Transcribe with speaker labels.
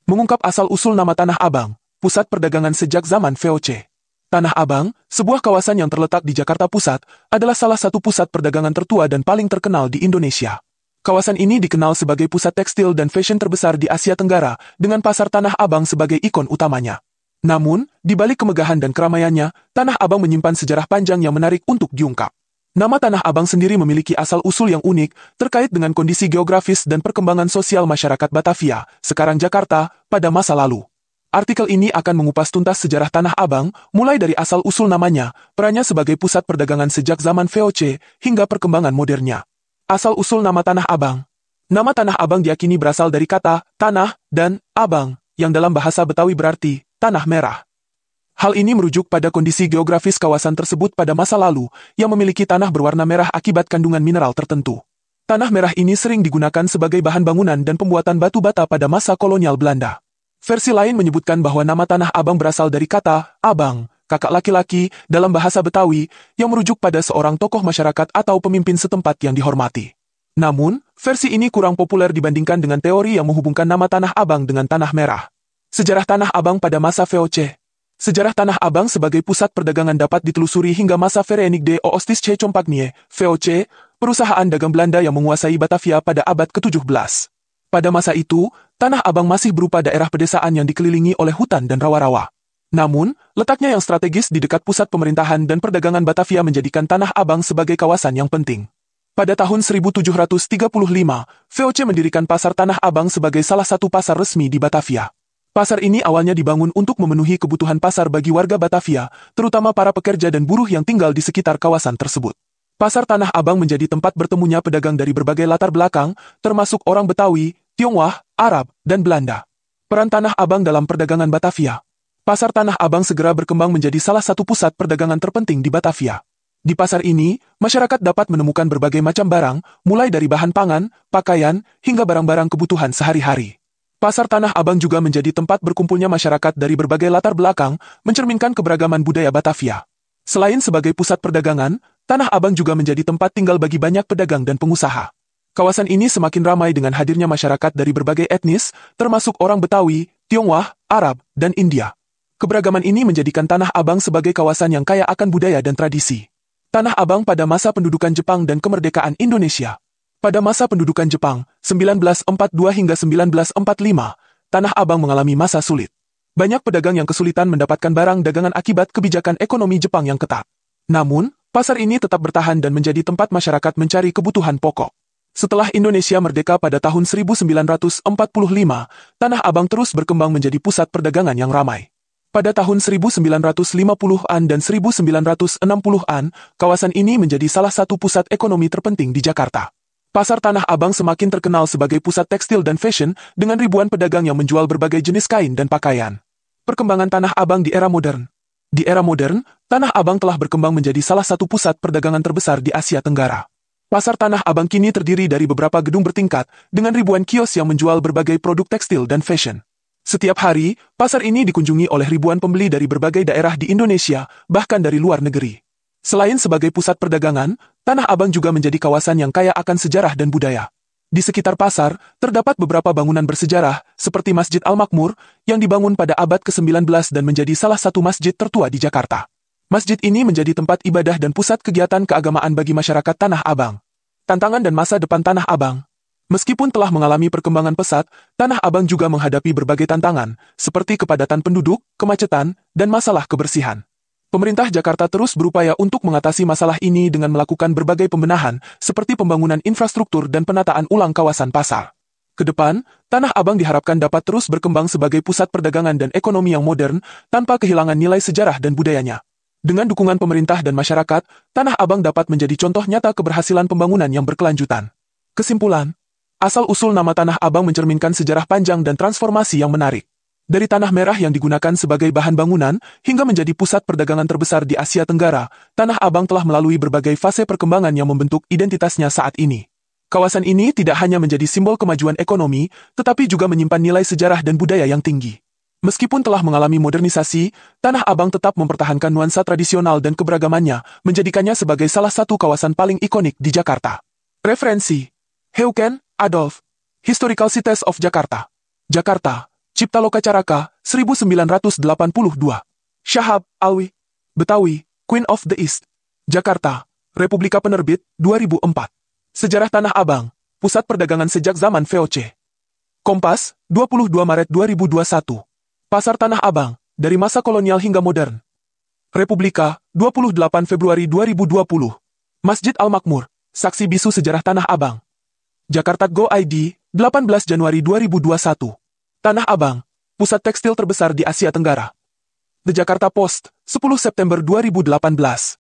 Speaker 1: Mengungkap asal-usul nama Tanah Abang, pusat perdagangan sejak zaman VOC. Tanah Abang, sebuah kawasan yang terletak di Jakarta Pusat, adalah salah satu pusat perdagangan tertua dan paling terkenal di Indonesia. Kawasan ini dikenal sebagai pusat tekstil dan fashion terbesar di Asia Tenggara, dengan pasar Tanah Abang sebagai ikon utamanya. Namun, di balik kemegahan dan keramaiannya, Tanah Abang menyimpan sejarah panjang yang menarik untuk diungkap. Nama Tanah Abang sendiri memiliki asal-usul yang unik, terkait dengan kondisi geografis dan perkembangan sosial masyarakat Batavia, sekarang Jakarta, pada masa lalu. Artikel ini akan mengupas tuntas sejarah Tanah Abang, mulai dari asal-usul namanya, perannya sebagai pusat perdagangan sejak zaman VOC, hingga perkembangan modernnya. Asal-usul nama Tanah Abang. Nama Tanah Abang diyakini berasal dari kata tanah dan abang, yang dalam bahasa Betawi berarti tanah merah. Hal ini merujuk pada kondisi geografis kawasan tersebut pada masa lalu, yang memiliki tanah berwarna merah akibat kandungan mineral tertentu. Tanah merah ini sering digunakan sebagai bahan bangunan dan pembuatan batu bata pada masa kolonial Belanda. Versi lain menyebutkan bahwa nama Tanah Abang berasal dari kata abang, kakak laki-laki, dalam bahasa Betawi, yang merujuk pada seorang tokoh masyarakat atau pemimpin setempat yang dihormati. Namun, versi ini kurang populer dibandingkan dengan teori yang menghubungkan nama Tanah Abang dengan Tanah Merah. Sejarah Tanah Abang pada masa VOC. Sejarah Tanah Abang sebagai pusat perdagangan dapat ditelusuri hingga masa Verenigde de Oostindische Compagnie, VOC, perusahaan dagang Belanda yang menguasai Batavia pada abad ke-17. Pada masa itu, Tanah Abang masih berupa daerah pedesaan yang dikelilingi oleh hutan dan rawa-rawa. Namun, letaknya yang strategis di dekat pusat pemerintahan dan perdagangan Batavia menjadikan Tanah Abang sebagai kawasan yang penting. Pada tahun 1735, VOC mendirikan Pasar Tanah Abang sebagai salah satu pasar resmi di Batavia. Pasar ini awalnya dibangun untuk memenuhi kebutuhan pasar bagi warga Batavia, terutama para pekerja dan buruh yang tinggal di sekitar kawasan tersebut. Pasar Tanah Abang menjadi tempat bertemunya pedagang dari berbagai latar belakang, termasuk orang Betawi, Tionghoa, Arab, dan Belanda. Peran Tanah Abang dalam perdagangan Batavia. Pasar Tanah Abang segera berkembang menjadi salah satu pusat perdagangan terpenting di Batavia. Di pasar ini, masyarakat dapat menemukan berbagai macam barang, mulai dari bahan pangan, pakaian, hingga barang-barang kebutuhan sehari-hari. Pasar Tanah Abang juga menjadi tempat berkumpulnya masyarakat dari berbagai latar belakang, mencerminkan keberagaman budaya Batavia. Selain sebagai pusat perdagangan, Tanah Abang juga menjadi tempat tinggal bagi banyak pedagang dan pengusaha. Kawasan ini semakin ramai dengan hadirnya masyarakat dari berbagai etnis, termasuk orang Betawi, Tionghoa, Arab, dan India. Keberagaman ini menjadikan Tanah Abang sebagai kawasan yang kaya akan budaya dan tradisi. Tanah Abang pada masa pendudukan Jepang dan kemerdekaan Indonesia. Pada masa pendudukan Jepang, 1942 hingga 1945, Tanah Abang mengalami masa sulit. Banyak pedagang yang kesulitan mendapatkan barang dagangan akibat kebijakan ekonomi Jepang yang ketat. Namun, pasar ini tetap bertahan dan menjadi tempat masyarakat mencari kebutuhan pokok. Setelah Indonesia merdeka pada tahun 1945, Tanah Abang terus berkembang menjadi pusat perdagangan yang ramai. Pada tahun 1950-an dan 1960-an, kawasan ini menjadi salah satu pusat ekonomi terpenting di Jakarta. Pasar Tanah Abang semakin terkenal sebagai pusat tekstil dan fashion dengan ribuan pedagang yang menjual berbagai jenis kain dan pakaian. Perkembangan Tanah Abang di era modern. Di era modern, Tanah Abang telah berkembang menjadi salah satu pusat perdagangan terbesar di Asia Tenggara. Pasar Tanah Abang kini terdiri dari beberapa gedung bertingkat dengan ribuan kios yang menjual berbagai produk tekstil dan fashion. Setiap hari, pasar ini dikunjungi oleh ribuan pembeli dari berbagai daerah di Indonesia, bahkan dari luar negeri. Selain sebagai pusat perdagangan, Tanah Abang juga menjadi kawasan yang kaya akan sejarah dan budaya. Di sekitar pasar, terdapat beberapa bangunan bersejarah, seperti Masjid Al-Makmur, yang dibangun pada abad ke-19 dan menjadi salah satu masjid tertua di Jakarta. Masjid ini menjadi tempat ibadah dan pusat kegiatan keagamaan bagi masyarakat Tanah Abang. Tantangan dan masa depan Tanah Abang. Meskipun telah mengalami perkembangan pesat, Tanah Abang juga menghadapi berbagai tantangan, seperti kepadatan penduduk, kemacetan, dan masalah kebersihan. Pemerintah Jakarta terus berupaya untuk mengatasi masalah ini dengan melakukan berbagai pembenahan, seperti pembangunan infrastruktur dan penataan ulang kawasan pasar. Kedepan, Tanah Abang diharapkan dapat terus berkembang sebagai pusat perdagangan dan ekonomi yang modern, tanpa kehilangan nilai sejarah dan budayanya. Dengan dukungan pemerintah dan masyarakat, Tanah Abang dapat menjadi contoh nyata keberhasilan pembangunan yang berkelanjutan. Kesimpulan, asal-usul nama Tanah Abang mencerminkan sejarah panjang dan transformasi yang menarik. Dari tanah merah yang digunakan sebagai bahan bangunan, hingga menjadi pusat perdagangan terbesar di Asia Tenggara, Tanah Abang telah melalui berbagai fase perkembangan yang membentuk identitasnya saat ini. Kawasan ini tidak hanya menjadi simbol kemajuan ekonomi, tetapi juga menyimpan nilai sejarah dan budaya yang tinggi. Meskipun telah mengalami modernisasi, Tanah Abang tetap mempertahankan nuansa tradisional dan keberagamannya, menjadikannya sebagai salah satu kawasan paling ikonik di Jakarta. Referensi: Heuken, Adolf. Historical Cities of Jakarta. Jakarta, Ciptaloka Caraka, 1982. Syahab, Alwi. Betawi, Queen of the East. Jakarta, Republika Penerbit, 2004. Sejarah Tanah Abang, pusat perdagangan sejak zaman VOC. Kompas, 22 Maret 2021. Pasar Tanah Abang, dari masa kolonial hingga modern. Republika, 28 Februari 2020. Masjid Al-Makmur, saksi bisu sejarah Tanah Abang. Jakarta Go ID, 18 Januari 2021. Tanah Abang, pusat tekstil terbesar di Asia Tenggara. The Jakarta Post, 10 September 2018.